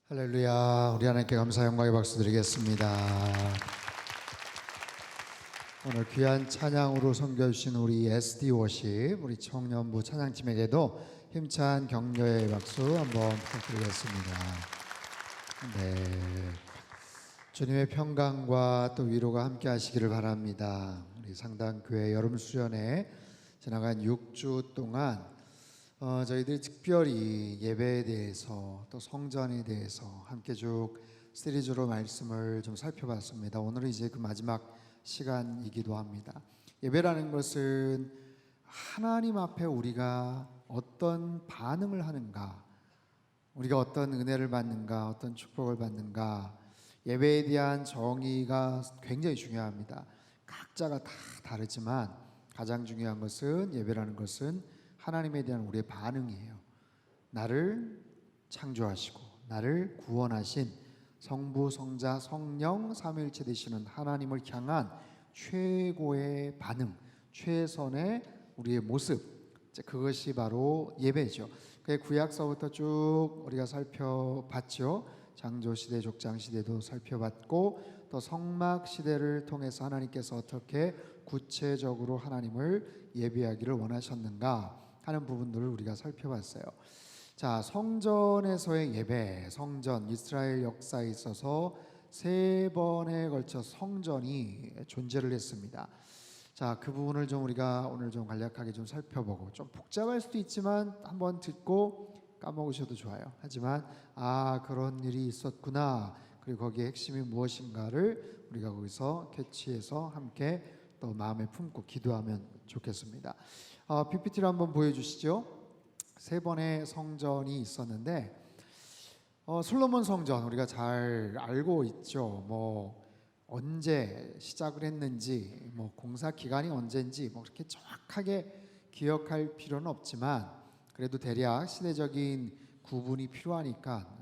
할렐루야. 우리 하나님께 감사 영광의 박수 드리겠습니다. 오늘 귀한 찬양으로 섬겨주신 우리 SD 워십, 우리 청년부 찬양팀에게도 힘찬 격려의 박수 한번 부탁드리겠습니다. 네, 주님의 평강과 또 위로가 함께 하시기를 바랍니다. 우리 상당교회 여름수련회 지나간 6주 동안 저희들이 특별히 예배에 대해서 또 성전에 대해서 함께 쭉 시리즈로 말씀을 좀 살펴봤습니다. 오늘은 이제 그 마지막 시간이기도 합니다. 예배라는 것은 하나님 앞에 우리가 어떤 반응을 하는가, 우리가 어떤 은혜를 받는가, 어떤 축복을 받는가, 예배에 대한 정의가 굉장히 중요합니다. 각자가 다 다르지만 가장 중요한 것은, 예배라는 것은 하나님에 대한 우리의 반응이에요. 나를 창조하시고 나를 구원하신 성부, 성자, 성령 삼위일체 되시는 하나님을 향한 최고의 반응, 최선의 우리의 모습, 그것이 바로 예배죠. 그 구약서부터 쭉 우리가 살펴봤죠. 창조시대, 족장시대도 살펴봤고, 또 성막시대를 통해서 하나님께서 어떻게 구체적으로 하나님을 예배하기를 원하셨는가 하는 부분들을 우리가 살펴봤어요. 자, 성전에서의 예배, 성전, 이스라엘 역사에 있어서 3번에 걸쳐 성전이 존재를 했습니다. 자, 그 부분을 좀 우리가 오늘 좀 간략하게 좀 살펴보고, 좀 복잡할 수도 있지만 한번 듣고 까먹으셔도 좋아요. 하지만 그런 일이 있었구나, 그리고 거기에 핵심이 무엇인가를 우리가 거기서 캐치해서 함께 또 마음에 품고 기도하면 좋겠습니다. PPT를 한번 보여주시죠. 3번의 성전이 있었는데, 솔로몬 성전 우리가 잘 알고 있죠. 언제 시작을 했는지, 공사 기간이 언제인지 그렇게 정확하게 기억할 필요는 없지만, 그래도 대략 시대적인 구분이 필요하니까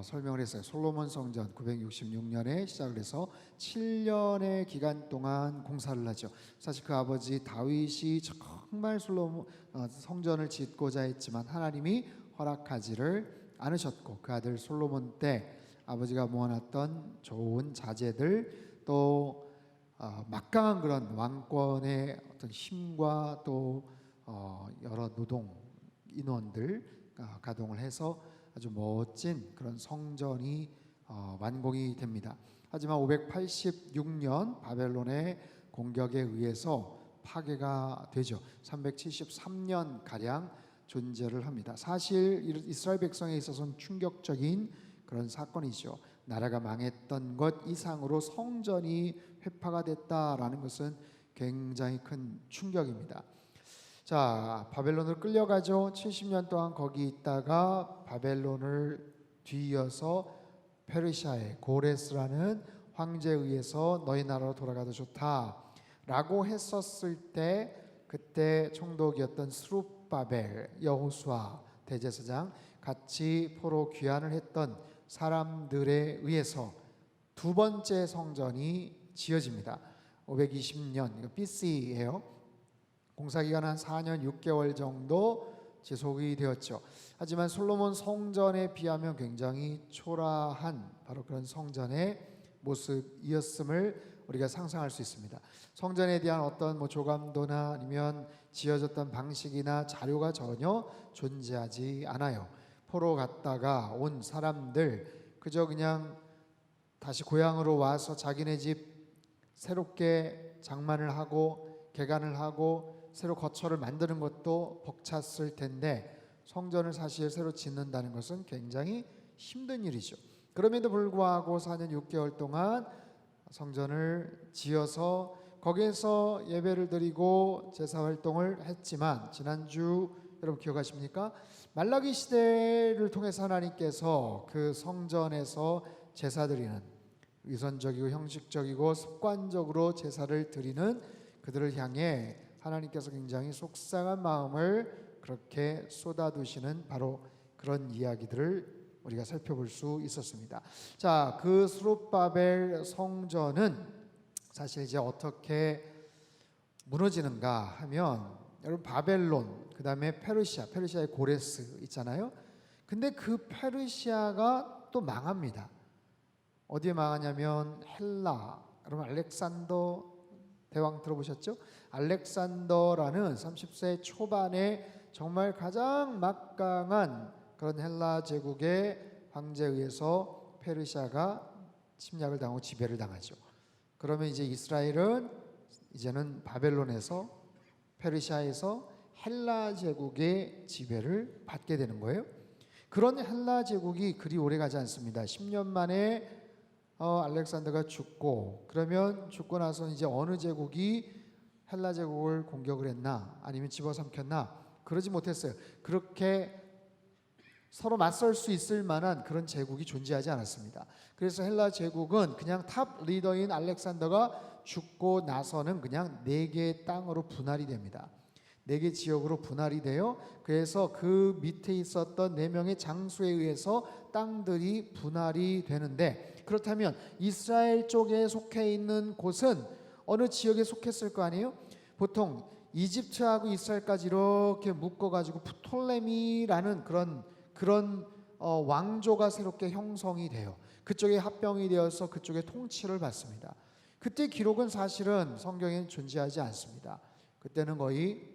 설명을 했어요. 솔로몬 성전 966년에 시작을 해서 7년의 기간 동안 공사를 하죠. 사실 그 아버지 다윗이 정말 솔로몬 성전을 짓고자 했지만 하나님이 허락하지를 않으셨고, 그 아들 솔로몬 때 아버지가 모아놨던 좋은 자재들, 또 막강한 그런 왕권의 어떤 힘과 또 여러 노동 인원들 가동을 해서 아주 멋진 그런 성전이 완공이 됩니다. 하지만 586년 바벨론의 공격에 의해서 파괴가 되죠. 373년 가량 존재를 합니다. 사실 이스라엘 백성에 있어서는 충격적인 그런 사건이죠. 나라가 망했던 것 이상으로 성전이 회파가 됐다라는 것은 굉장히 큰 충격입니다. 자, 바벨론을 끌려가죠. 70년 동안 거기 있다가 바벨론을 뒤이어서 페르시아의 고레스라는 황제에 의해서 너희 나라로 돌아가도 좋다 라고 했었을 때, 그때 총독이었던 스룹바벨, 여호수아 대제사장 같이 포로 귀환을 했던 사람들에 의해서 두 번째 성전이 지어집니다. 520년, 이거 BC예요. 공사기간 한 4년 6개월 정도 지속이 되었죠. 하지만 솔로몬 성전에 비하면 굉장히 초라한 바로 그런 성전의 모습이었음을 우리가 상상할 수 있습니다. 성전에 대한 어떤 조감도나 아니면 지어졌던 방식이나 자료가 전혀 존재하지 않아요. 포로 갔다가 온 사람들 그저 그냥 다시 고향으로 와서 자기네 집 새롭게 장만을 하고 개간을 하고 새로 거처를 만드는 것도 벅찼을 텐데, 성전을 사실 새로 짓는다는 것은 굉장히 힘든 일이죠. 그럼에도 불구하고 4년 6개월 동안 성전을 지어서 거기에서 예배를 드리고 제사 활동을 했지만, 지난주 여러분 기억하십니까? 말라기 시대를 통해서 하나님께서 그 성전에서 제사 드리는, 위선적이고 형식적이고 습관적으로 제사를 드리는 그들을 향해 하나님께서 굉장히 속상한 마음을 그렇게 쏟아두시는 바로 그런 이야기들을 우리가 살펴볼 수 있었습니다. 자, 그 스룹바벨 성전은 사실 이제 어떻게 무너지는가 하면, 여러분 바벨론, 그 다음에 페르시아의 고레스 있잖아요. 근데 그 페르시아가 또 망합니다. 어디에 망하냐면 헬라. 여러분 알렉산더 대왕 들어보셨죠? 알렉산더라는 30세 초반에 정말 가장 막강한 그런 헬라 제국의 황제에 의해서 페르시아가 침략을 당하고 지배를 당하죠. 그러면 이제 이스라엘은 이제는 바벨론에서 페르시아에서 헬라 제국의 지배를 받게 되는 거예요. 그런 헬라 제국이 그리 오래 가지 않습니다. 10년 만에 알렉산더가 죽고, 그러면 죽고 나서 이제 어느 제국이 헬라 제국을 공격을 했나 아니면 집어삼켰나? 그러지 못했어요. 그렇게 서로 맞설 수 있을 만한 그런 제국이 존재하지 않았습니다. 그래서 헬라 제국은 그냥 탑 리더인 알렉산더가 죽고 나서는 그냥 4개의 땅으로 분할이 됩니다. 4개 지역으로 분할이 돼요. 그래서 그 밑에 있었던 4명의 장수에 의해서 땅들이 분할이 되는데, 그렇다면 이스라엘 쪽에 속해 있는 곳은 어느 지역에 속했을 거 아니에요? 보통 이집트하고 이스라엘까지 이렇게 묶어가지고 프톨레미라는 그런 왕조가 새롭게 형성이 돼요. 그쪽에 합병이 되어서 그쪽의 통치를 받습니다. 그때 기록은 사실은 성경에는 존재하지 않습니다. 그때는 거의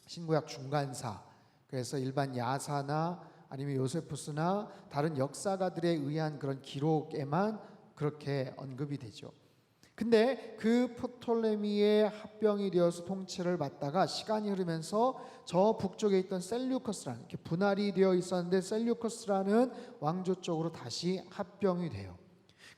신구약 중간사, 그래서 일반 야사나 아니면 요세푸스나 다른 역사가들에 의한 그런 기록에만 그렇게 언급이 되죠. 근데 그 프톨레미의 합병이 되어서 통치를 받다가 시간이 흐르면서 저 북쪽에 있던 셀류커스라는, 이렇게 분할이 되어 있었는데 셀류커스라는 왕조 쪽으로 다시 합병이 돼요.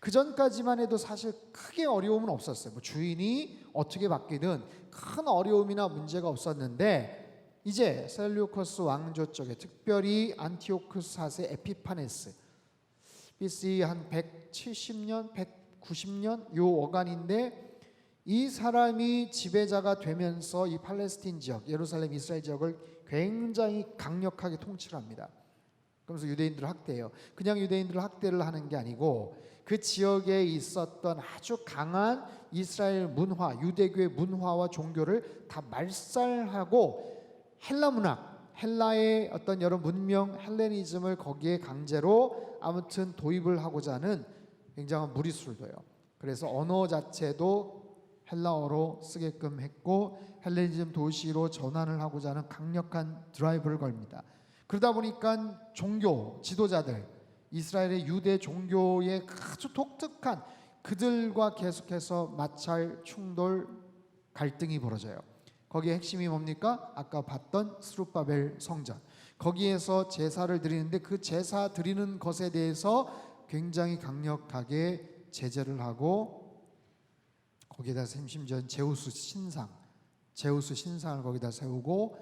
그 전까지만 해도 사실 크게 어려움은 없었어요. 뭐 주인이 어떻게 바뀌든 큰 어려움이나 문제가 없었는데, 이제 셀류커스 왕조 쪽에 특별히 안티오쿠스 4세 에피파네스, BC 한 170년, 190년 요 어간인데, 이 사람이 지배자가 되면서 이 팔레스틴 지역, 예루살렘, 이스라엘 지역을 굉장히 강력하게 통치를 합니다. 그러면서 유대인들을 학대해요. 그냥 유대인들을 학대를 하는 게 아니고 그 지역에 있었던 아주 강한 이스라엘 문화, 유대교의 문화와 종교를 다 말살하고 헬라 문학, 헬라의 어떤 여러 문명, 헬레니즘을 거기에 강제로 아무튼 도입을 하고자 하는 굉장한 무리수를 둬요. 그래서 언어 자체도 헬라어로 쓰게끔 했고 헬레니즘 도시로 전환을 하고자 하는 강력한 드라이브를 걸립니다. 그러다 보니까 종교 지도자들, 이스라엘의 유대 종교의 아주 독특한 그들과 계속해서 마찰, 충돌, 갈등이 벌어져요. 거기에 핵심이 뭡니까? 아까 봤던 스룹바벨 성전. 거기에서 제사를 드리는데 그 제사 드리는 것에 대해서 굉장히 강력하게 제재를 하고, 거기에다 심지어 제우스 신상을 거기다 세우고,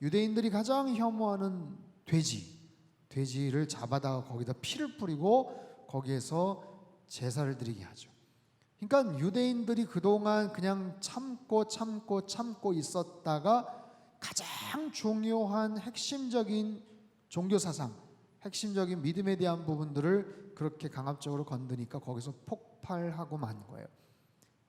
유대인들이 가장 혐오하는 돼지를 잡아다가 거기다 피를 뿌리고 거기에서 제사를 드리게 하죠. 그러니까 유대인들이 그동안 그냥 참고 있었다가 가장 중요한 핵심적인 종교사상, 핵심적인 믿음에 대한 부분들을 그렇게 강압적으로 건드니까 거기서 폭발하고 만 거예요.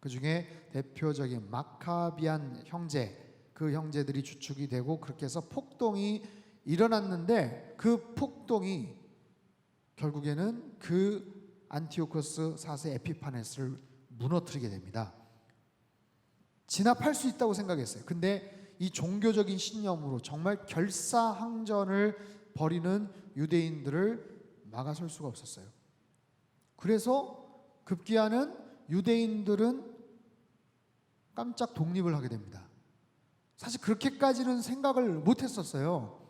그 중에 대표적인 마카비안 형제, 그 형제들이 주축이 되고 그렇게 해서 폭동이 일어났는데, 그 폭동이 결국에는 그 안티오코스 4세 에피파네스를 무너뜨리게 됩니다. 진압할 수 있다고 생각했어요. 근데 이 종교적인 신념으로 정말 결사항전을 벌이는 유대인들을 막아설 수가 없었어요. 그래서 급기야는 유대인들은 깜짝 독립을 하게 됩니다. 사실 그렇게까지는 생각을 못했었어요.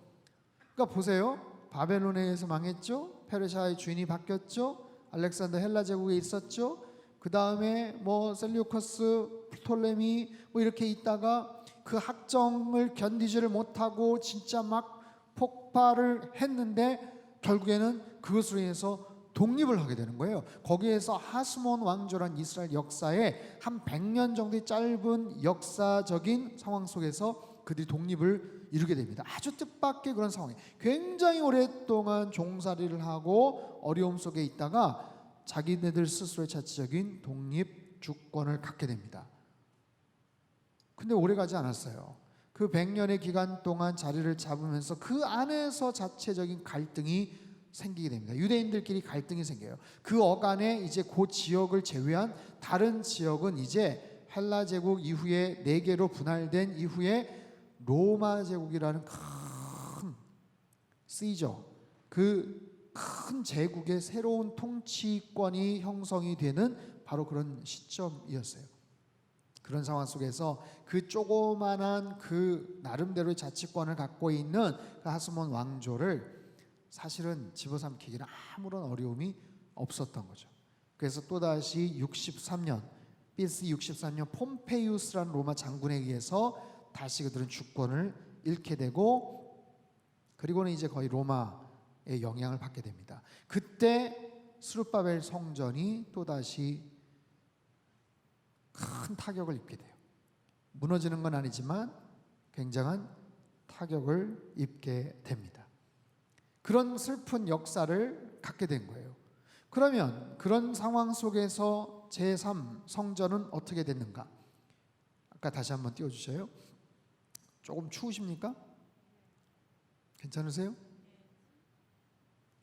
그러니까 보세요. 바벨론에 의해서 망했죠. 페르시아의 주인이 바뀌었죠. 알렉산더 헬라 제국에 있었죠. 그 다음에 뭐 셀류커스, 프톨레미 뭐 이렇게 있다가 그 학정을 견디지를 못하고 진짜 막 폭발을 했는데 결국에는 그것으로 인해서 독립을 하게 되는 거예요. 거기에서 하스몬 왕조란 이스라엘 역사에 한 100년 정도의 짧은 역사적인 상황 속에서 그들이 독립을 이루게 됩니다. 아주 뜻밖의 그런 상황이, 굉장히 오랫동안 종살이를 하고 어려움 속에 있다가 자기네들 스스로의 자체적인 독립 주권을 갖게 됩니다. 근데 오래가지 않았어요. 그 100년의 기간 동안 자리를 잡으면서 그 안에서 자체적인 갈등이 생기게 됩니다. 유대인들끼리 갈등이 생겨요. 그 어간에 이제 그 지역을 제외한 다른 지역은 이제 헬라 제국 이후에 4개로 분할된 이후에 로마 제국이라는 큰 시저, 그 큰 제국의 새로운 통치권이 형성이 되는 바로 그런 시점이었어요. 그런 상황 속에서 그 조그만한 그 나름대로의 자치권을 갖고 있는 그 하스몬 왕조를 사실은 집어삼키기는 아무런 어려움이 없었던 거죠. 그래서 또다시 63년 BC 63년 폼페이우스라는 로마 장군에 의해서 다시 그들은 주권을 잃게 되고, 그리고는 이제 거의 로마의 영향을 받게 됩니다. 그때 스룹바벨 성전이 또다시 큰 타격을 입게 돼요. 무너지는 건 아니지만 굉장한 타격을 입게 됩니다. 그런 슬픈 역사를 갖게 된 거예요. 그러면 그런 상황 속에서 제3 성전은 어떻게 됐는가? 아까 다시 한번 띄워주셔요. 조금 추우십니까? 괜찮으세요?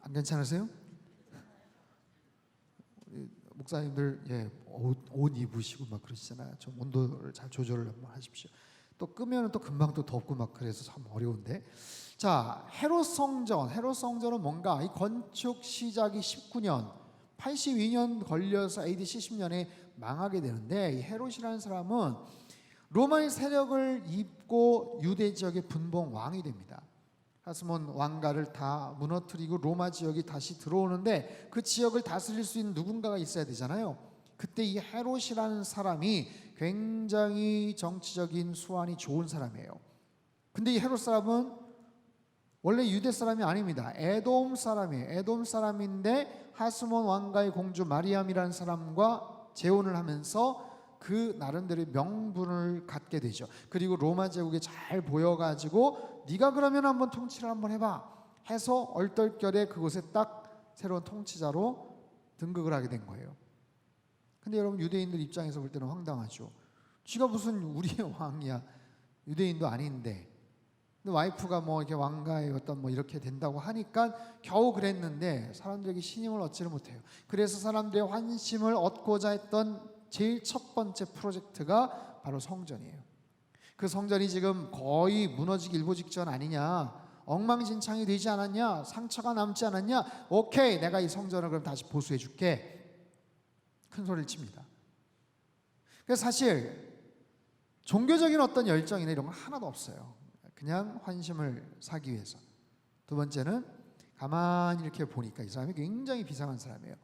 안 괜찮으세요? 목사님들 옷 입으시고 막 그러시잖아요. 좀 온도를 잘 조절을 한번 하십시오. 또 끄면 또 금방 또 덥고 막 그래서 참 어려운데. 자, 헤롯 성전은 뭔가 이 건축 시작이 19년, 82년 걸려서 AD 70년에 망하게 되는데, 이 헤롯이라는 사람은 로마의 세력을 입고 유대 지역의 분봉 왕이 됩니다. 하스몬 왕가를 다 무너뜨리고 로마 지역이 다시 들어오는데 그 지역을 다스릴 수 있는 누군가가 있어야 되잖아요. 그때 이 헤롯이라는 사람이 굉장히 정치적인 수완이 좋은 사람이에요. 근데 이 헤롯 사람은 원래 유대 사람이 아닙니다. 에돔 사람이에요. 에돔 사람인데 하스몬 왕가의 공주 마리암이라는 사람과 재혼을 하면서 그 나름대로의 명분을 갖게 되죠. 그리고 로마 제국에 잘 보여가지고 네가 그러면 한번 통치를 한번 해봐 해서 얼떨결에 그곳에 딱 새로운 통치자로 등극을 하게 된 거예요. 근데 여러분, 유대인들 입장에서 볼 때는 황당하죠. 쥐가 무슨 우리의 왕이야. 유대인도 아닌데. 근데 와이프가 뭐 이렇게 왕가의 어떤 뭐 이렇게 된다고 하니까 겨우 그랬는데 사람들에게 신임을 얻지를 못해요. 그래서 사람들의 환심을 얻고자 했던 제일 첫 번째 프로젝트가 바로 성전이에요. 그 성전이 지금 거의 무너지기 일보 직전 아니냐, 엉망진창이 되지 않았냐, 상처가 남지 않았냐, 오케이, 내가 이 성전을 그럼 다시 보수해 줄게, 큰 소리를 칩니다. 그래서 사실 종교적인 어떤 열정이나 이런 건 하나도 없어요. 그냥 환심을 사기 위해서. 두 번째는 가만히 이렇게 보니까 이 사람이 굉장히 비상한 사람이에요.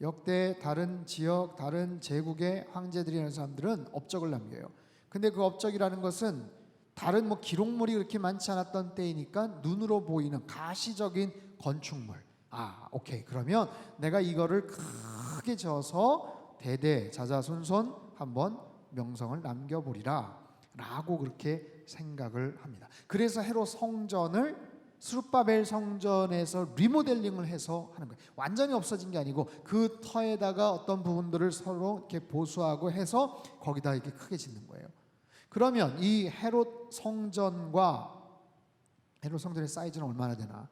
역대 다른 지역, 다른 제국의 황제들이라는 사람들은 업적을 남겨요. 근데 그 업적이라는 것은 다른 뭐 기록물이 그렇게 많지 않았던 때이니까 눈으로 보이는 가시적인 건축물. 아, 오케이. 그러면 내가 이거를 크게 지어서 대대 자자손손 한번 명성을 남겨보리라 라고 그렇게 생각을 합니다. 그래서 헤롯 성전을 스룹바벨 성전에서 리모델링을 해서 하는 거예요. 완전히 없어진 게 아니고 그 터에다가 어떤 부분들을 서로 이렇게 보수하고 해서 거기다 이렇게 크게 짓는 거예요. 그러면 이 헤롯 성전의 사이즈는 얼마나 되나?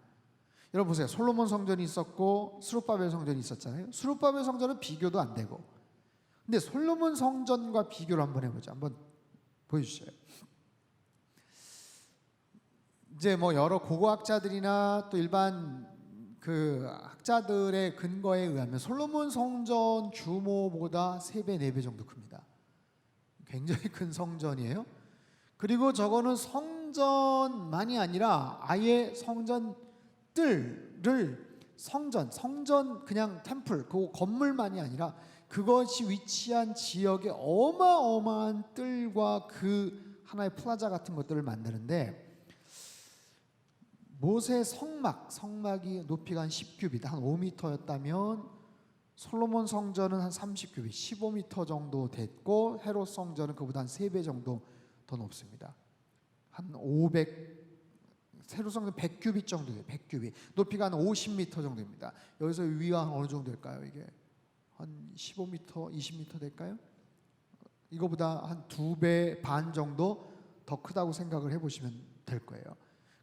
여러분 보세요. 솔로몬 성전이 있었고 스룹바벨 성전이 있었잖아요. 스룹바벨 성전은 비교도 안 되고. 근데 솔로몬 성전과 비교를 한번 해보죠. 한번 보여주세요. 이제 뭐 여러 고고학자들이나 또 일반 그 학자들의 근거에 의하면 솔로몬 성전 규모보다 3배, 4배 정도 큽니다. 굉장히 큰 성전이에요. 그리고 저거는 성전만이 아니라 아예 성전들을 성전 그냥 템플 그 건물만이 아니라 그것이 위치한 지역에 어마어마한 뜰과 그 하나의 플라자 같은 것들을 만드는데, 모세 성막이 높이가 한 10규빗, 한 5m였다면 솔로몬 성전은 한 30규빗, 15m 정도 됐고 헤롯 성전은 그보다 한 3배 정도 더 높습니다. 한 500, 헤롯 성전 100규빗 정도 돼요. 100규빗. 높이가 한 50m 정도입니다. 여기서 위가 한 어느 정도 될까요? 이게 한 15m, 20m 될까요? 이거보다 한 2배 반 정도 더 크다고 생각을 해보시면 될 거예요.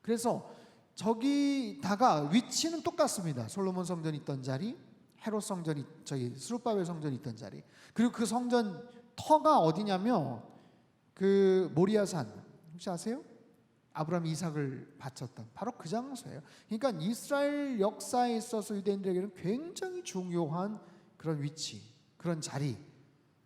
그래서 저기다가 위치는 똑같습니다. 솔로몬 성전이 있던 자리, 헤롯 성전이 스룹바벨 성전이 있던 자리. 그리고 그 성전 터가 어디냐면 그 모리아산 혹시 아세요? 아브라함 이삭을 바쳤던 바로 그 장소예요. 그러니까 이스라엘 역사에 있어서 유대인들에게는 굉장히 중요한 그런 위치, 그런 자리.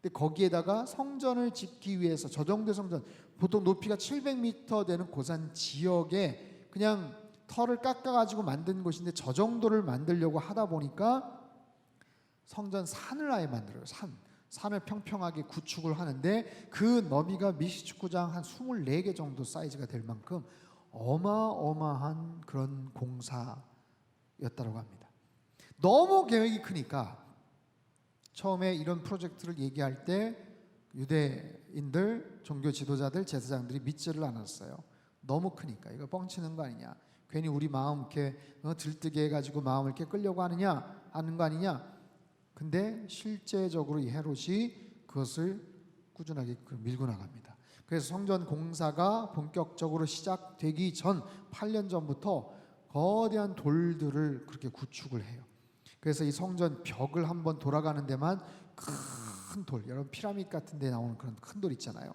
근데 거기에다가 성전을 짓기 위해서 저 정도의 성전, 보통 높이가 700m 되는 고산 지역에 그냥 터를 깎아가지고 만든 곳인데 저 정도를 만들려고 하다 보니까 성전 산을 아예 만들어요. 산을 평평하게 구축을 하는데 그 너비가 미시축구장 한 24개 정도 사이즈가 될 만큼 어마어마한 그런 공사였다고 합니다. 너무 계획이 크니까 처음에 이런 프로젝트를 얘기할 때 유대인들, 종교 지도자들, 제사장들이 믿지를 않았어요. 너무 크니까 이거 뻥치는 거 아니냐, 괜히 우리 마음 이렇게 들뜨게 해가지고 마음을 이렇게 끌려고 하는 거 아니냐. 근데 실제적으로 이 헤롯이 그것을 꾸준하게 밀고 나갑니다. 그래서 성전 공사가 본격적으로 시작되기 전 8년 전부터 거대한 돌들을 그렇게 구축을 해요. 그래서 이 성전 벽을 한번 돌아가는 데만 큰 돌, 여러분 피라미드 같은 데 나오는 그런 큰 돌 있잖아요.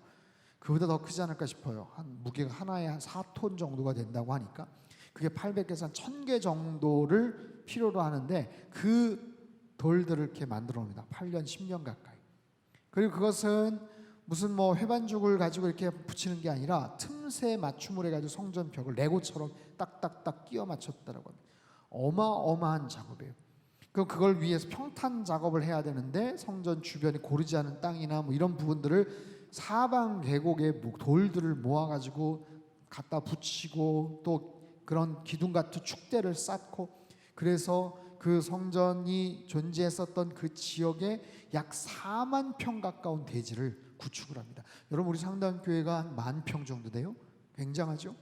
그보다 더 크지 않을까 싶어요. 한 무게가 하나에 한 4톤 정도가 된다고 하니까 그게 800개에서 한 1000개 정도를 필요로 하는데 그 돌들을 이렇게 만들어 옵니다. 8년, 10년 가까이. 그리고 그것은 무슨 뭐 회반죽을 가지고 이렇게 붙이는 게 아니라 틈새 맞춤을 해가지고 성전 벽을 레고처럼 딱딱딱 끼워 맞췄다라고 합니다. 어마어마한 작업이에요. 그걸 위해서 평탄 작업을 해야 되는데 성전 주변에 고르지 않은 땅이나 뭐 이런 부분들을 사방 계곡에 돌들을 모아가지고 갖다 붙이고 또 그런 기둥 같은 축대를 쌓고, 그래서 그 성전이 존재했었던 그 지역에 약 4만 평 가까운 대지를 구축을 합니다. 여러분 우리 상당교회가 한 10,000평 정도 돼요. 굉장하죠?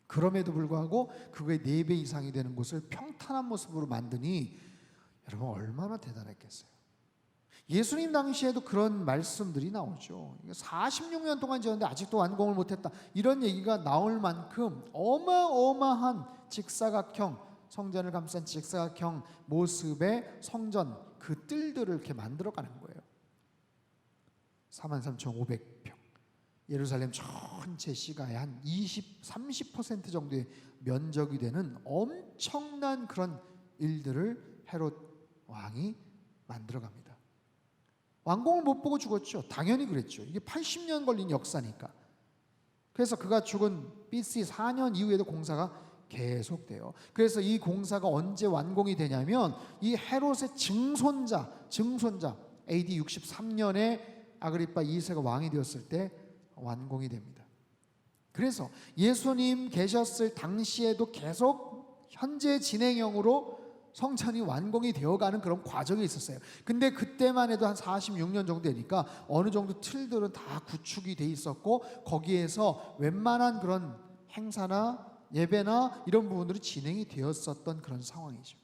그럼에도 불구하고 그거의 4배 이상이 되는 곳을 평탄한 모습으로 만드니 여러분 얼마나 대단했겠어요. 예수님 당시에도 그런 말씀들이 나오죠. 46년 동안 지었는데 아직도 완공을 못했다, 이런 얘기가 나올 만큼 어마어마한 직사각형, 성전을 감싼 직사각형 모습의 성전 그 뜰들을 이렇게 만들어가는 거예요. 43,500평. 예루살렘 전체 시가의 한 30% 정도의 면적이 되는 엄청난 그런 일들을 헤롯 왕이 만들어갑니다. 완공을 못 보고 죽었죠. 당연히 그랬죠. 이게 80년 걸린 역사니까. 그래서 그가 죽은 BC 4년 이후에도 공사가 계속돼요. 그래서 이 공사가 언제 완공이 되냐면 이 헤롯의 증손자 AD 63년에 아그리파 2세가 왕이 되었을 때 완공이 됩니다. 그래서 예수님 계셨을 당시에도 계속 현재 진행형으로 성전이 완공이 되어가는 그런 과정이 있었어요. 근데 그때만 해도 한 46년 정도 되니까 어느 정도 틀들은 다 구축이 돼 있었고 거기에서 웬만한 그런 행사나 예배나 이런 부분들이 진행이 되었었던 그런 상황이죠.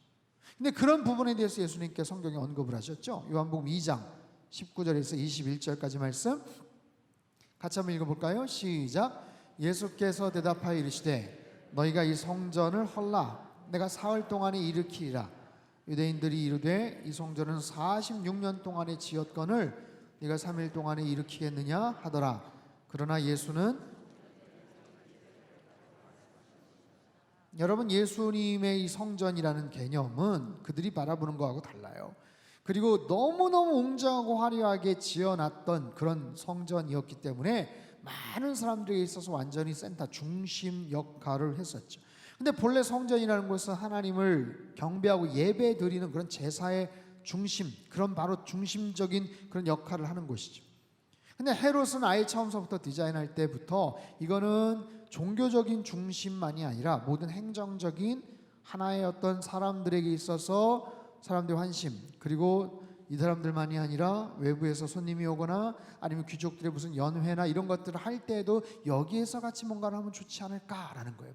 근데 그런 부분에 대해서 예수님께 성경에 언급을 하셨죠. 요한복음 2장 19절에서 21절까지 말씀 같이 한번 읽어볼까요? 시작. 예수께서 대답하여 이르시되 너희가 이 성전을 헐라 내가 사흘 동안에 일으키리라. 유대인들이 이르되 이 성전은 46년 동안에 지었거늘 네가 3일 동안에 일으키겠느냐 하더라. 그러나 예수는, 여러분 예수님의 이 성전이라는 개념은 그들이 바라보는 거하고 달라요. 그리고 너무너무 웅장하고 화려하게 지어놨던 그런 성전이었기 때문에 많은 사람들에게 있어서 완전히 센터 중심 역할을 했었죠. 근데 본래 성전이라는 것은 하나님을 경배하고 예배 드리는 그런 제사의 중심, 그런 바로 중심적인 그런 역할을 하는 곳이죠. 근데 헤롯은 아예 처음서부터 디자인할 때부터 이거는 종교적인 중심만이 아니라 모든 행정적인 하나의 어떤 사람들에게 있어서 사람들의 환심, 그리고 이 사람들만이 아니라 외부에서 손님이 오거나 아니면 귀족들의 무슨 연회나 이런 것들을 할 때에도 여기에서 같이 뭔가를 하면 좋지 않을까라는 거예요.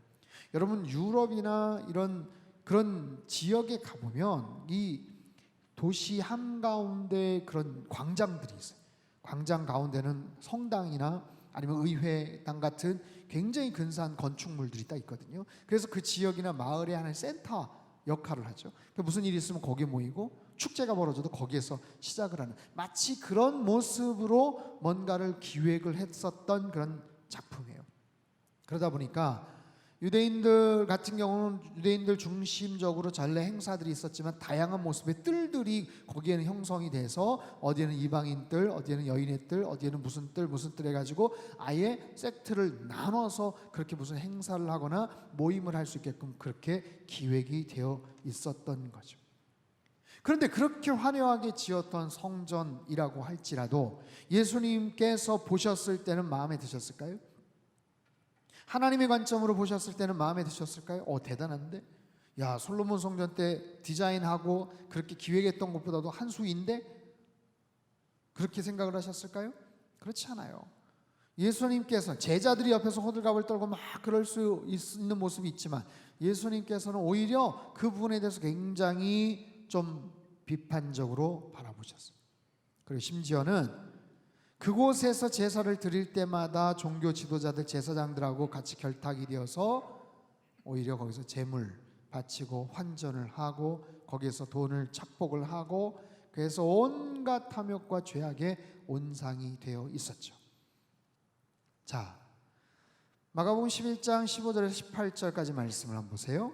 여러분 유럽이나 이런 그런 지역에 가보면 이 도시 한가운데 그런 광장들이 있어요. 광장 가운데는 성당이나 아니면 의회당 같은 굉장히 근사한 건축물들이 딱 있거든요. 그래서 그 지역이나 마을의 하나의 센터 역할을 하죠. 무슨 일이 있으면 거기에 모이고 축제가 벌어져도 거기에서 시작을 하는, 마치 그런 모습으로 뭔가를 기획을 했었던 그런 작품이에요. 그러다 보니까 유대인들 같은 경우는 유대인들 중심적으로 전례 행사들이 있었지만 다양한 모습의 뜰들이 거기에는 형성이 돼서 어디에는 이방인 뜰, 어디에는 여인의 뜰, 어디에는 무슨 뜰 해가지고 아예 섹트를 나눠서 그렇게 무슨 행사를 하거나 모임을 할 수 있게끔 그렇게 기획이 되어 있었던 거죠. 그런데 그렇게 화려하게 지었던 성전이라고 할지라도 예수님께서 보셨을 때는 마음에 드셨을까요? 하나님의 관점으로 보셨을 때는 마음에 드셨을까요? 대단한데? 야, 솔로몬 성전 때 디자인하고 그렇게 기획했던 것보다도 한 수인데? 그렇게 생각을 하셨을까요? 그렇지 않아요. 예수님께서 제자들이 옆에서 호들갑을 떨고 막 그럴 수 있는 모습이 있지만 예수님께서는 오히려 그 부분에 대해서 굉장히 좀 비판적으로 바라보셨어요. 그리고 심지어는 그곳에서 제사를 드릴 때마다 종교 지도자들, 제사장들하고 같이 결탁이 되어서 오히려 거기서 제물 바치고 환전을 하고 거기에서 돈을 착복을 하고, 그래서 온갖 탐욕과 죄악의 온상이 되어 있었죠. 자, 마가복음 11장 15절에서 18절까지 말씀을 한번 보세요.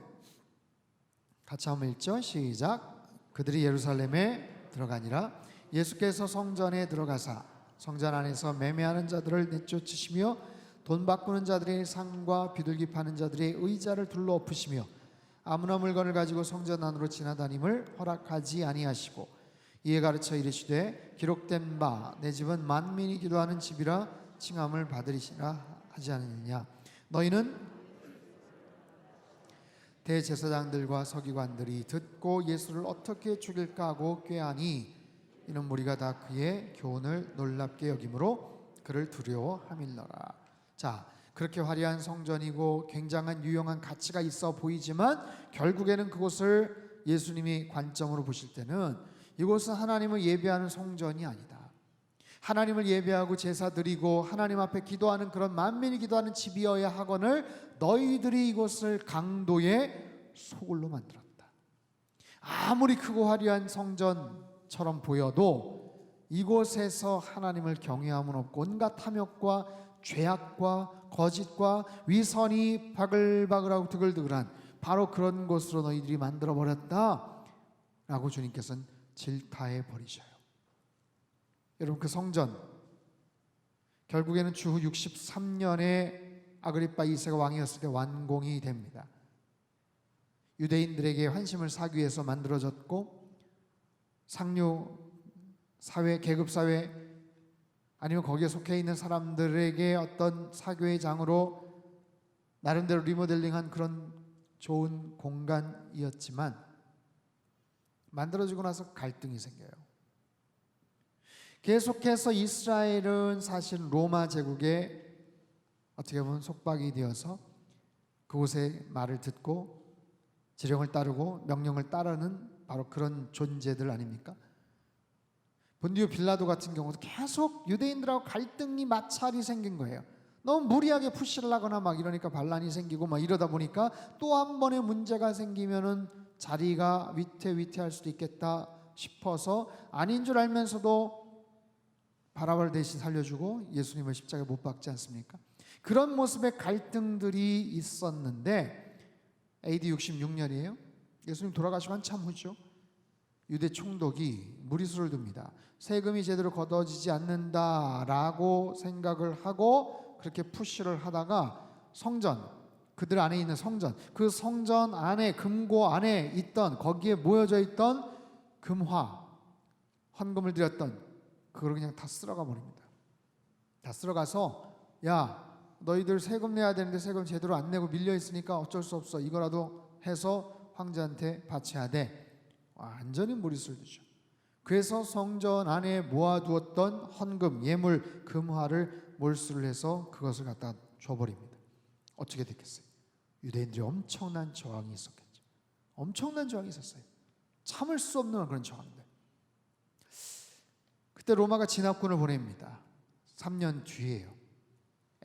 같이 한번 읽죠. 시작. 그들이 예루살렘에 들어가니라. 예수께서 성전에 들어가사 성전 안에서 매매하는 자들을 내쫓으시며 돈 바꾸는 자들의 상과 비둘기 파는 자들의 의자를 둘러 엎으시며 아무나 물건을 가지고 성전 안으로 지나다님을 허락하지 아니하시고 이에 가르쳐 이르시되 기록된 바 내 집은 만민이 기도하는 집이라 칭함을 받으리시라 하지 않느냐. 너희는 대제사장들과 서기관들이 듣고 예수를 어떻게 죽일까 하고 꾀하니 이는 무리가 다 그의 교훈을 놀랍게 여김으로 그를 두려워함일러라. 자, 그렇게 화려한 성전이고 굉장한 유용한 가치가 있어 보이지만 결국에는 그곳을 예수님이 관점으로 보실 때는 이곳은 하나님을 예배하는 성전이 아니다. 하나님을 예배하고 제사 드리고 하나님 앞에 기도하는 그런 만민이 기도하는 집이어야 하거늘 너희들이 이곳을 강도의 소굴로 만들었다. 아무리 크고 화려한 성전처럼 보여도 이곳에서 하나님을 경외함은 없고 온갖 탐욕과 죄악과 거짓과 위선이 바글바글하고 드글드글한 바로 그런 곳으로 너희들이 만들어버렸다 라고 주님께서는 질타해 버리셔요. 여러분, 그 성전 결국에는 주후 63년에 아그리빠 2세가 왕이었을 때 완공이 됩니다. 유대인들에게 환심을 사기 위해서 만들어졌고 상류 사회, 계급 사회 아니면 거기에 속해 있는 사람들에게 어떤 사교의 장으로 나름대로 리모델링한 그런 좋은 공간이었지만 만들어지고 나서 갈등이 생겨요. 계속해서 이스라엘은 사실 로마 제국에 어떻게 보면 속박이 되어서 그곳의 말을 듣고 지령을 따르고 명령을 따르는 바로 그런 존재들 아닙니까? 본디오 빌라도 같은 경우도 계속 유대인들하고 갈등이 마찰이 생긴 거예요. 너무 무리하게 푸시를 하거나 막 이러니까 반란이 생기고 막 이러다 보니까 또 한 번의 문제가 생기면은 자리가 위태위태할 수도 있겠다 싶어서 아닌 줄 알면서도 바라바를 대신 살려주고 예수님을 십자가에 못 박지 않습니까? 그런 모습의 갈등들이 있었는데 AD 66년이에요. 예수님 돌아가시고 한참 후죠. 유대 총독이 무리수를 둡니다. 세금이 제대로 걷어지지 않는다라고 생각을 하고 그렇게 푸시를 하다가 성전, 그들 안에 있는 성전, 그 성전 안에 금고 안에 있던 거기에 모여져 있던 금화, 헌금을 드렸던 그걸 그냥 다 쓸어가 버립니다. 다 쓸어가서 야, 너희들 세금 내야 되는데 세금 제대로 안 내고 밀려 있으니까 어쩔 수 없어. 이거라도 해서 황제한테 바쳐야 돼. 완전히 무리수를 두죠. 그래서 성전 안에 모아두었던 헌금, 예물, 금화를 몰수를 해서 그것을 갖다 줘버립니다. 어떻게 됐겠어요? 유대인들이 엄청난 저항이 있었겠죠. 엄청난 저항이 있었어요. 참을 수 없는 그런 저항들. 그때 로마가 진압군을 보냅니다. 3년 뒤에요.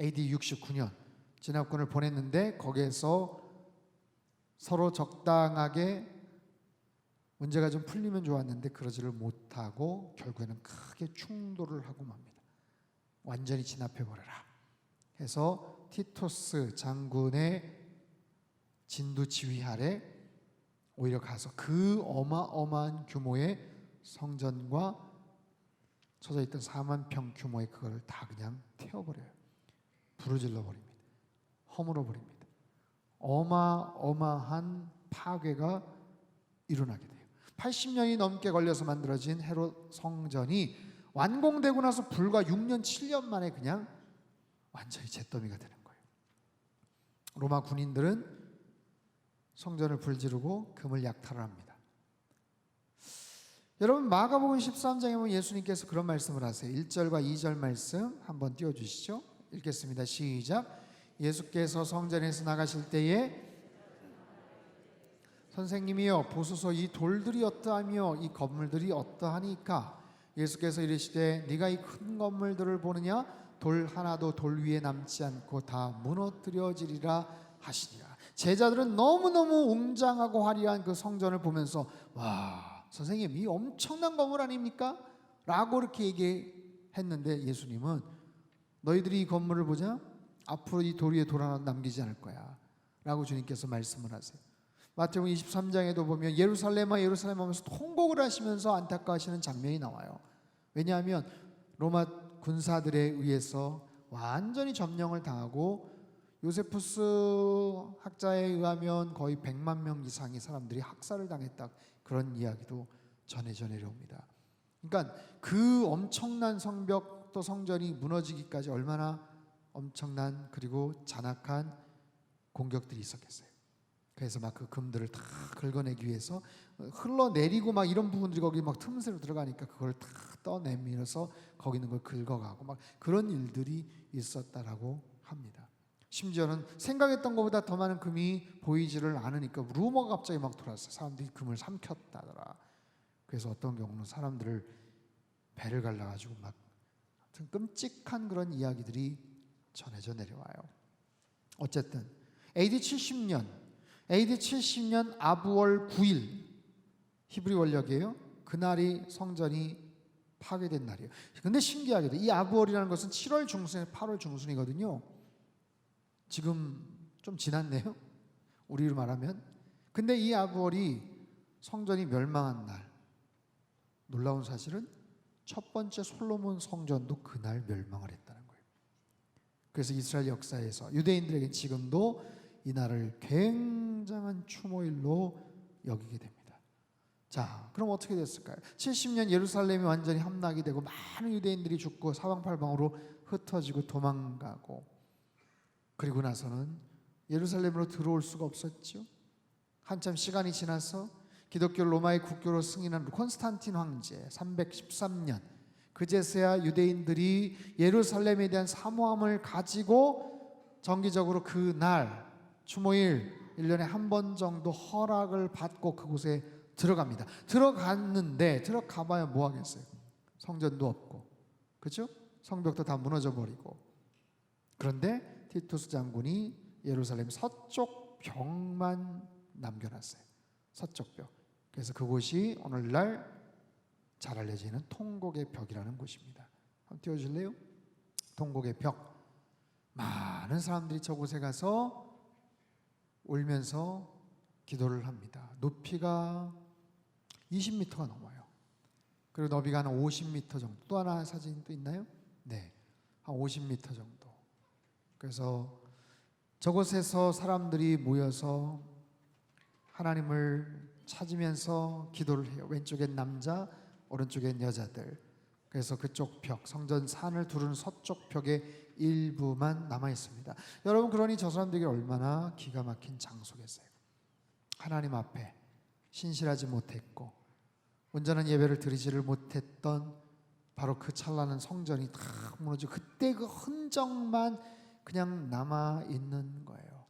AD 69년 진압군을 보냈는데 거기에서 서로 적당하게 문제가 좀 풀리면 좋았는데 그러지를 못하고 결국에는 크게 충돌을 하고 맙니다. 완전히 진압해버려라 해서 티토스 장군의 진두 지휘 아래 오히려 가서 그 어마어마한 규모의 성전과 쳐져 있던 4만 평 규모의 그걸 다 그냥 태워버려요. 부르질러 버립니다. 허물어 버립니다. 어마어마한 파괴가 일어나게 돼요. 80년이 넘게 걸려서 만들어진 헤롯 성전이 완공되고 나서 불과 6년 7년 만에 그냥 완전히 잿더미가 되는 거예요. 로마 군인들은 성전을 불지르고 금을 약탈을 합니다. 여러분 마가복음 13장에 보면 예수님께서 그런 말씀을 하세요. 1절과 2절 말씀 한번 띄워주시죠. 읽겠습니다. 시작. 예수께서 성전에서 나가실 때에 선생님이여 보소서 이 돌들이 어떠하며 이 건물들이 어떠하니까. 예수께서 이르시되 네가 이 큰 건물들을 보느냐 돌 하나도 돌 위에 남지 않고 다 무너뜨려지리라 하시니라. 제자들은 너무너무 웅장하고 화려한 그 성전을 보면서 와 선생님 이 엄청난 건물 아닙니까? 라고 이렇게 얘기했는데 예수님은 너희들이 이 건물을 보자 앞으로 이 돌 위에 돌 하나 남기지 않을 거야 라고 주님께서 말씀을 하세요. 마태복음 23장에도 보면 예루살렘아 예루살렘 하면서 통곡을 하시면서 안타까워하시는 장면이 나와요. 왜냐하면 로마 군사들에 의해서 완전히 점령을 당하고 요세푸스 학자에 의하면 거의 100만 명 이상의 사람들이 학살을 당했다. 그런 이야기도 전해져 내려옵니다. 그러니까 그 엄청난 성벽 또 성전이 무너지기까지 얼마나 엄청난 그리고 잔악한 공격들이 있었겠어요. 그래서 막 그 금들을 다 긁어내기 위해서 흘러내리고 막 이런 부분들이 거기 막 틈새로 들어가니까 그걸 다 떠내밀어서 거기 있는 걸 긁어가고 막 그런 일들이 있었다라고 합니다. 심지어는 생각했던 것보다 더 많은 금이 보이지를 않으니까 루머가 갑자기 막 돌았어요. 사람들이 금을 삼켰다더라. 그래서 어떤 경우는 사람들을 배를 갈라가지고 막 끔찍한 그런 이야기들이 전해져 내려와요. 어쨌든 AD 70년 아부월 9일 히브리 원력이에요. 그날이 성전이 파괴된 날이에요. 근데 신기하게도 이 아부월이라는 것은 7월 중순에 8월 중순이거든요. 지금 좀 지났네요. 우리로 말하면. 근데 이 아부월이 성전이 멸망한 날. 놀라운 사실은 첫 번째 솔로몬 성전도 그날 멸망을 했다는 거예요. 그래서 이스라엘 역사에서 유대인들에게 지금도 이 날을 굉장한 추모일로 여기게 됩니다. 자, 그럼 어떻게 됐을까요? 70년 예루살렘이 완전히 함락이 되고 많은 유대인들이 죽고 사방팔방으로 흩어지고 도망가고 그리고 나서는 예루살렘으로 들어올 수가 없었죠. 한참 시간이 지나서 기독교 로마의 국교로 승인한 콘스탄틴 황제 313년 그제서야 유대인들이 예루살렘에 대한 사모함을 가지고 정기적으로 그날 추모일 1년에 한 번 정도 허락을 받고 그곳에 들어갑니다. 들어갔는데 들어가봐야 뭐 하겠어요? 성전도 없고 그렇죠? 성벽도 다 무너져 버리고. 그런데 티투스 장군이 예루살렘 서쪽 벽만 남겨놨어요. 서쪽 벽. 그래서 그곳이 오늘날 잘 알려지는 통곡의 벽이라는 곳입니다. 한번 띄워줄래요? 통곡의 벽. 많은 사람들이 저곳에 가서 울면서 기도를 합니다. 높이가 20m가 넘어요. 그리고 너비가 한 50m 정도. 또 하나 사진도 있나요? 네, 한 50m 정도. 그래서 저곳에서 사람들이 모여서 하나님을 찾으면서 기도를 해요. 왼쪽엔 남자, 오른쪽엔 여자들. 그래서 그쪽 벽, 성전 산을 두르는 서쪽 벽의 일부만 남아 있습니다. 여러분, 그러니 저 사람들이 얼마나 기가 막힌 장소겠어요. 하나님 앞에 신실하지 못했고 온전한 예배를 드리지를 못했던 바로 그 찬란한 성전이 다 무너지고 그때 그 흔적만 그냥 남아 있는 거예요.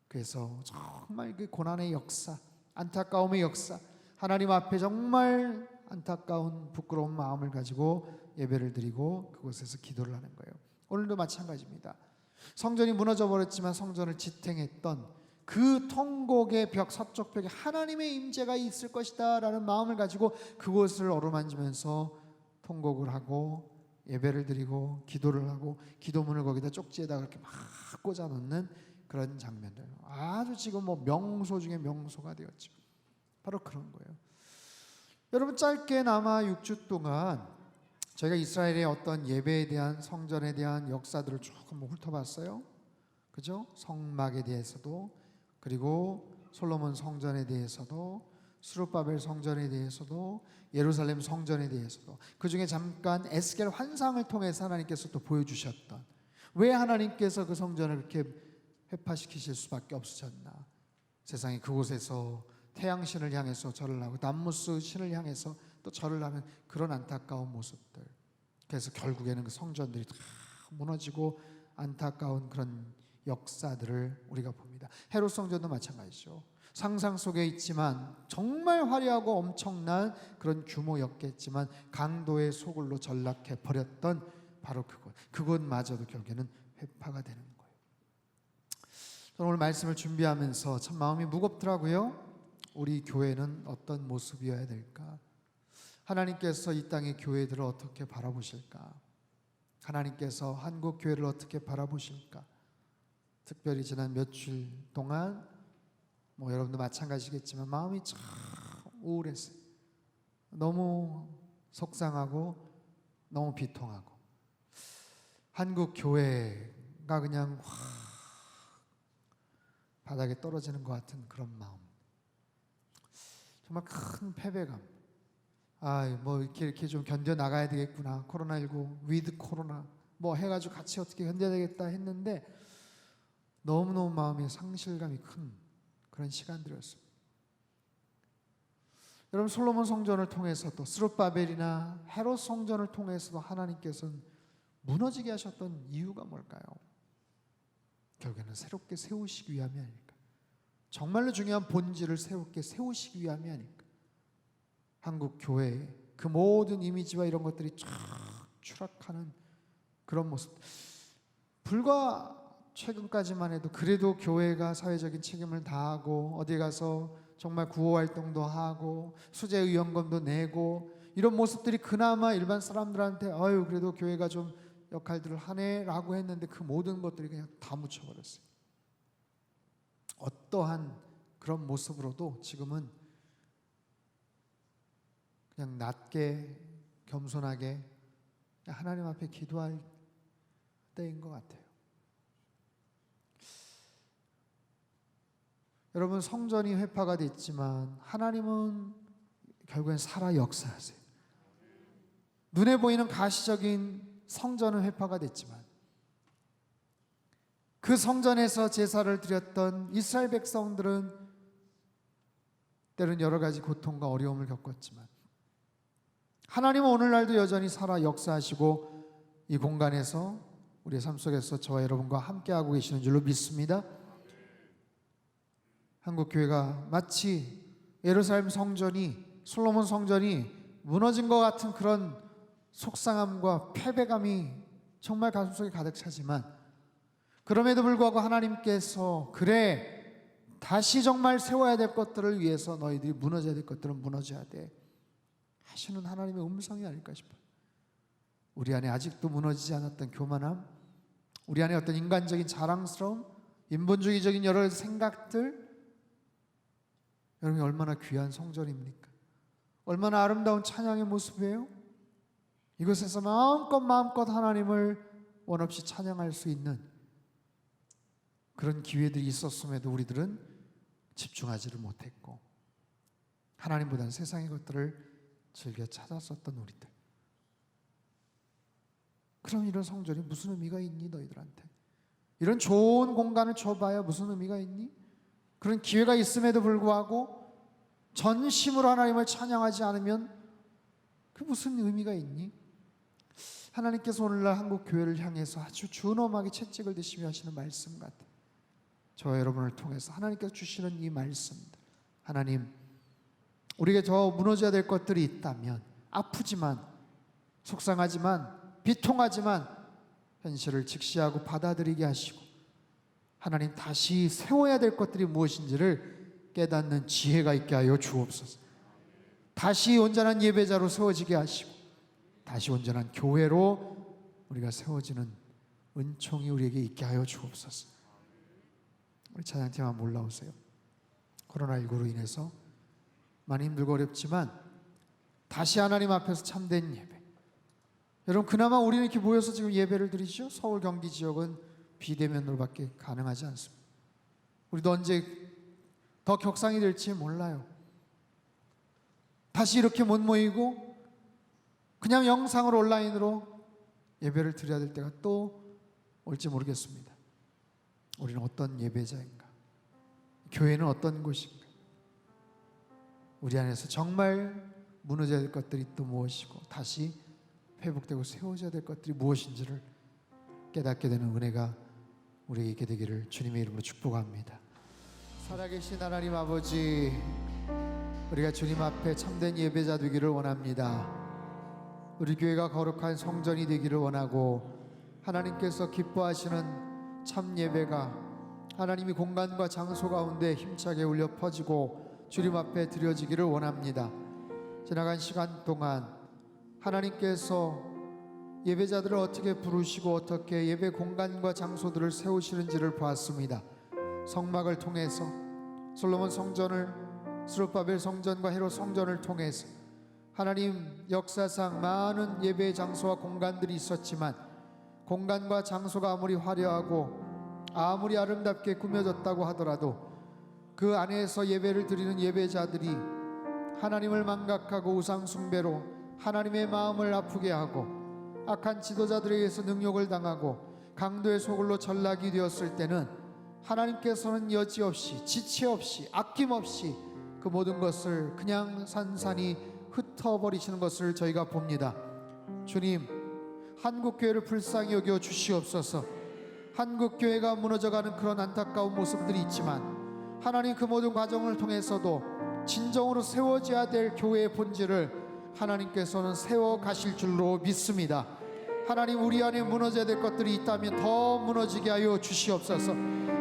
그래서 정말 그 고난의 역사, 안타까움의 역사, 하나님 앞에 정말 안타까운 부끄러운 마음을 가지고 예배를 드리고 그곳에서 기도를 하는 거예요. 오늘도 마찬가지입니다. 성전이 무너져 버렸지만 성전을 지탱했던 그 통곡의 벽, 서쪽 벽에 하나님의 임재가 있을 것이다 라는 마음을 가지고 그곳을 어루만지면서 통곡을 하고 예배를 드리고 기도를 하고 기도문을 거기다 쪽지에다가 이렇게 막 꽂아 놓는 그런 장면들, 아주 지금 뭐 명소 중에 명소가 되었죠. 바로 그런 거예요. 여러분, 짧게나마 6주 동안 저희가 이스라엘의 어떤 예배에 대한, 성전에 대한 역사들을 조금 훑어봤어요. 그죠? 성막에 대해서도, 그리고 솔로몬 성전에 대해서도, 스룹바벨 성전에 대해서도, 예루살렘 성전에 대해서도, 그 중에 잠깐 에스겔 환상을 통해서 하나님께서 또 보여주셨던, 왜 하나님께서 그 성전을 그렇게 회파시키실 수밖에 없으셨나. 세상에 그곳에서 태양신을 향해서 절을 하고 남무스 신을 향해서 또 절을 하는 그런 안타까운 모습들. 그래서 결국에는 그 성전들이 다 무너지고 안타까운 그런 역사들을 우리가 봅니다. 헤롯 성전도 마찬가지죠. 상상 속에 있지만 정말 화려하고 엄청난 그런 규모였겠지만 강도의 소굴로 전락해 버렸던 바로 그곳마저도 결국에는 회파가 되는 거예요. 저는 오늘 말씀을 준비하면서 참 마음이 무겁더라고요. 우리 교회는 어떤 모습이어야 될까? 하나님께서 이 땅의 교회들을 어떻게 바라보실까? 하나님께서 한국 교회를 어떻게 바라보실까? 특별히 지난 며칠 동안 뭐 여러분도 마찬가지겠지만 마음이 참 우울했어요. 너무 속상하고 너무 비통하고 한국 교회가 그냥 바닥에 떨어지는 것 같은 그런 마음. 정말 큰 패배감. 뭐 이렇게 좀 견뎌 나가야 되겠구나. 코로나19, 위드 코로나 뭐 해가지고 같이 어떻게 견뎌야 되겠다 했는데 너무너무 마음의 상실감이 큰 그런 시간들이었습니다. 여러분, 솔로몬 성전을 통해서도 스룹바벨이나 헤롯 성전을 통해서도 하나님께서는 무너지게 하셨던 이유가 뭘까요? 결국에는 새롭게 세우시기 위함이 아닐까. 정말로 중요한 본질을 새롭게 세우시기 위함이 아닐까. 한국 교회의 그 모든 이미지와 이런 것들이 쫙 추락하는 그런 모습. 불과 최근까지만 해도 그래도 교회가 사회적인 책임을 다하고 어디 가서 정말 구호활동도 하고 수재의원금도 내고 이런 모습들이 그나마 일반 사람들한테 그래도 교회가 좀 역할들을 하네라고 했는데 그 모든 것들이 그냥 다 묻혀버렸어요. 어떠한 그런 모습으로도 지금은 그냥 낮게 겸손하게 하나님 앞에 기도할 때인 것 같아요. 여러분, 성전이 회파가 됐지만 하나님은 결국엔 살아 역사하세요. 눈에 보이는 가시적인 성전은 회파가 됐지만 그 성전에서 제사를 드렸던 이스라엘 백성들은 때로는 여러 가지 고통과 어려움을 겪었지만 하나님은 오늘날도 여전히 살아 역사하시고 이 공간에서 우리의 삶 속에서 저와 여러분과 함께하고 계시는 줄로 믿습니다. 한국교회가 마치 예루살렘 성전이, 솔로몬 성전이 무너진 것 같은 그런 속상함과 패배감이 정말 가슴속에 가득 차지만 그럼에도 불구하고 하나님께서 다시 정말 세워야 될 것들을 위해서 너희들이 무너져야 될 것들은 무너져야 돼 하시는 하나님의 음성이 아닐까 싶어요. 우리 안에 아직도 무너지지 않았던 교만함, 우리 안에 어떤 인간적인 자랑스러움, 인본주의적인 여러 생각들, 여러분이 얼마나 귀한 성전입니까? 얼마나 아름다운 찬양의 모습이에요? 이곳에서 마음껏 하나님을 원없이 찬양할 수 있는 그런 기회들이 있었음에도 우리들은 집중하지를 못했고 하나님보다는 세상의 것들을 즐겨 찾았었던 우리들. 그럼 이런 성전이 무슨 의미가 있니 너희들한테? 이런 좋은 공간을 줘봐야 무슨 의미가 있니? 그런 기회가 있음에도 불구하고 전심으로 하나님을 찬양하지 않으면 그 무슨 의미가 있니? 하나님께서 오늘날 한국 교회를 향해서 아주 준엄하게 채찍을 드시며 하시는 말씀 같아요. 저와 여러분을 통해서 하나님께서 주시는 이 말씀들, 하나님, 우리에게 더 무너져야 될 것들이 있다면 아프지만 속상하지만 비통하지만 현실을 직시하고 받아들이게 하시고 하나님 다시 세워야 될 것들이 무엇인지를 깨닫는 지혜가 있게 하여 주옵소서. 다시 온전한 예배자로 세워지게 하시고 다시 온전한 교회로 우리가 세워지는 은총이 우리에게 있게 하여 주옵소서. 우리 찬양팀 한번 올라오세요. 코로나19로 인해서 많이 힘들고 어렵지만 다시 하나님 앞에서 참된 예배. 여러분, 그나마 우리는 이렇게 모여서 지금 예배를 드리죠. 서울 경기 지역은 비대면으로밖에 가능하지 않습니다. 우리도 언제 더 격상이 될지 몰라요. 다시 이렇게 못 모이고 그냥 영상으로 온라인으로 예배를 드려야 될 때가 또 올지 모르겠습니다. 우리는 어떤 예배자인가? 교회는 어떤 곳인가? 우리 안에서 정말 무너져야 될 것들이 또 무엇이고 다시 회복되고 세워져야 될 것들이 무엇인지를 깨닫게 되는 은혜가 우리에게 있게 되기를 주님의 이름으로 축복합니다. 살아계신 하나님 아버지, 우리가 주님 앞에 참된 예배자 되기를 원합니다. 우리 교회가 거룩한 성전이 되기를 원하고 하나님께서 기뻐하시는 참 예배가 하나님이 공간과 장소 가운데 힘차게 울려 퍼지고 주님 앞에 드려지기를 원합니다. 지나간 시간 동안 하나님께서 예배자들을 어떻게 부르시고 어떻게 예배 공간과 장소들을 세우시는지를 보았습니다. 성막을 통해서 솔로몬 성전을, 스룹바벨 성전과 헤롯 성전을 통해서 하나님 역사상 많은 예배 장소와 공간들이 있었지만 공간과 장소가 아무리 화려하고 아무리 아름답게 꾸며졌다고 하더라도 그 안에서 예배를 드리는 예배자들이 하나님을 망각하고 우상 숭배로 하나님의 마음을 아프게 하고 악한 지도자들에게서 능욕을 당하고 강도의 소굴로 전락이 되었을 때는 하나님께서는 여지없이 지체 없이 아낌없이 그 모든 것을 그냥 산산히 흩어버리시는 것을 저희가 봅니다. 주님, 한국교회를 불쌍히 여겨 주시옵소서. 한국교회가 무너져가는 그런 안타까운 모습들이 있지만 하나님, 그 모든 과정을 통해서도 진정으로 세워져야 될 교회의 본질을 하나님께서는 세워가실 줄로 믿습니다. 하나님, 우리 안에 무너져야 될 것들이 있다면 더 무너지게 하여 주시옵소서.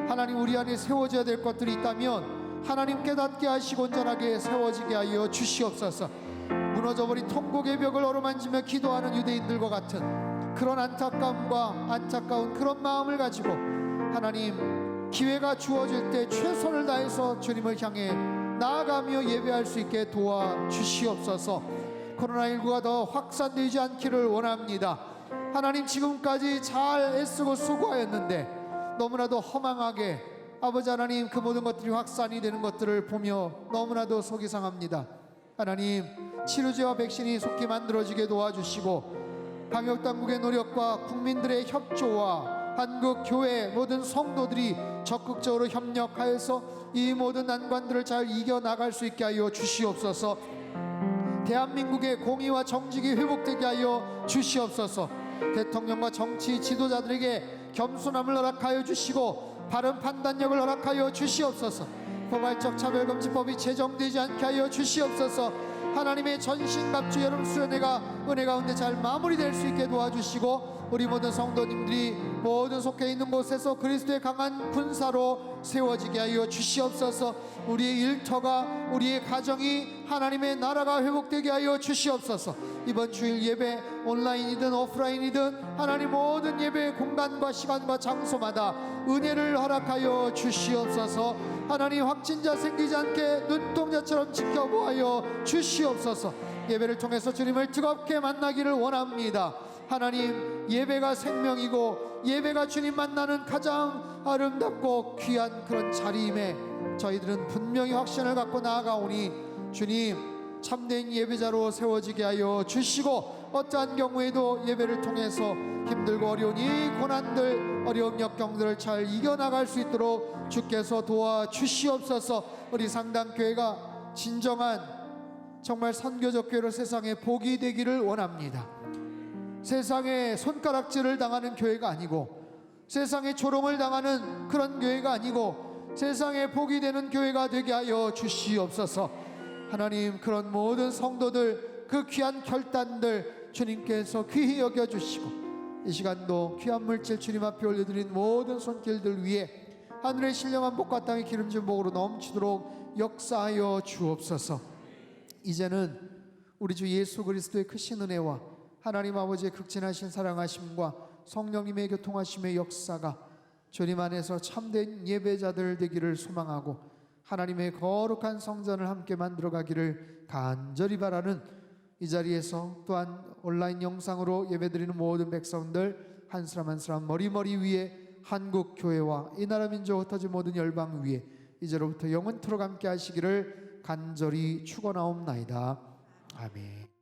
하나님, 우리 안에 세워져야 될 것들이 있다면 하나님 깨닫게 하시고 온전하게 세워지게 하여 주시옵소서. 무너져버린 통곡의 벽을 어루만지며 기도하는 유대인들과 같은 그런 안타까움과 안타까운 그런 마음을 가지고 하나님, 기회가 주어질 때 최선을 다해서 주님을 향해 나아가며 예배할 수 있게 도와주시옵소서. 코로나19가 더 확산되지 않기를 원합니다. 하나님, 지금까지 잘 애쓰고 수고하였는데 너무나도 허망하게 아버지 하나님, 그 모든 것들이 확산이 되는 것들을 보며 너무나도 속이 상합니다. 하나님, 치료제와 백신이 속히 만들어지게 도와주시고 방역당국의 노력과 국민들의 협조와 한국교회 모든 성도들이 적극적으로 협력하여서 이 모든 난관들을 잘 이겨나갈 수 있게 하여 주시옵소서. 대한민국의 공의와 정직이 회복되게 하여 주시옵소서. 대통령과 정치 지도자들에게 겸손함을 허락하여 주시고 바른 판단력을 허락하여 주시옵소서. 포괄적 차별금지법이 제정되지 않게 하여 주시옵소서. 하나님의 전신갑주 여름 수련회가 은혜 가운데 잘 마무리될 수 있게 도와주시고 우리 모든 성도님들이 모든 속해 있는 곳에서 그리스도의 강한 군사로 세워지게 하여 주시옵소서. 우리의 일터가, 우리의 가정이 하나님의 나라가 회복되게 하여 주시옵소서. 이번 주일 예배 온라인이든 오프라인이든 하나님 모든 예배 공간과 시간과 장소마다 은혜를 허락하여 주시옵소서. 하나님, 확진자 생기지 않게 눈동자처럼 지켜보아여 주시옵소서. 예배를 통해서 주님을 뜨겁게 만나기를 원합니다. 하나님, 예배가 생명이고 예배가 주님 만나는 가장 아름답고 귀한 그런 자리임에 저희들은 분명히 확신을 갖고 나아가오니 주님, 참된 예배자로 세워지게 하여 주시고 어떠한 경우에도 예배를 통해서 힘들고 어려운 이 고난들, 어려운 역경들을 잘 이겨나갈 수 있도록 주께서 도와주시옵소서. 우리 상당교회가 진정한 정말 선교적 교회로 세상에 복이 되기를 원합니다. 세상에 손가락질을 당하는 교회가 아니고 세상에 조롱을 당하는 그런 교회가 아니고 세상에 복이 되는 교회가 되게 하여 주시옵소서. 하나님, 그런 모든 성도들, 그 귀한 결단들 주님께서 귀히 여겨주시고 이 시간도 귀한 물질 주님 앞에 올려드린 모든 손길들 위에 하늘의 신령한 복과 땅의 기름진 복으로 넘치도록 역사하여 주옵소서. 이제는 우리 주 예수 그리스도의 크신 은혜와 하나님 아버지의 극진하신 사랑하심과 성령님의 교통하심의 역사가 주님 안에서 참된 예배자들 되기를 소망하고 하나님의 거룩한 성전을 함께 만들어가기를 간절히 바라는 이 자리에서 또한 온라인 영상으로 예배드리는 모든 백성들 한 사람 한 사람 머리 위에 한국 교회와 이 나라 민족 흩어진 모든 열방 위에 이제로부터 영원토록 함께 하시기를 간절히 축원하옵나이다. 아멘.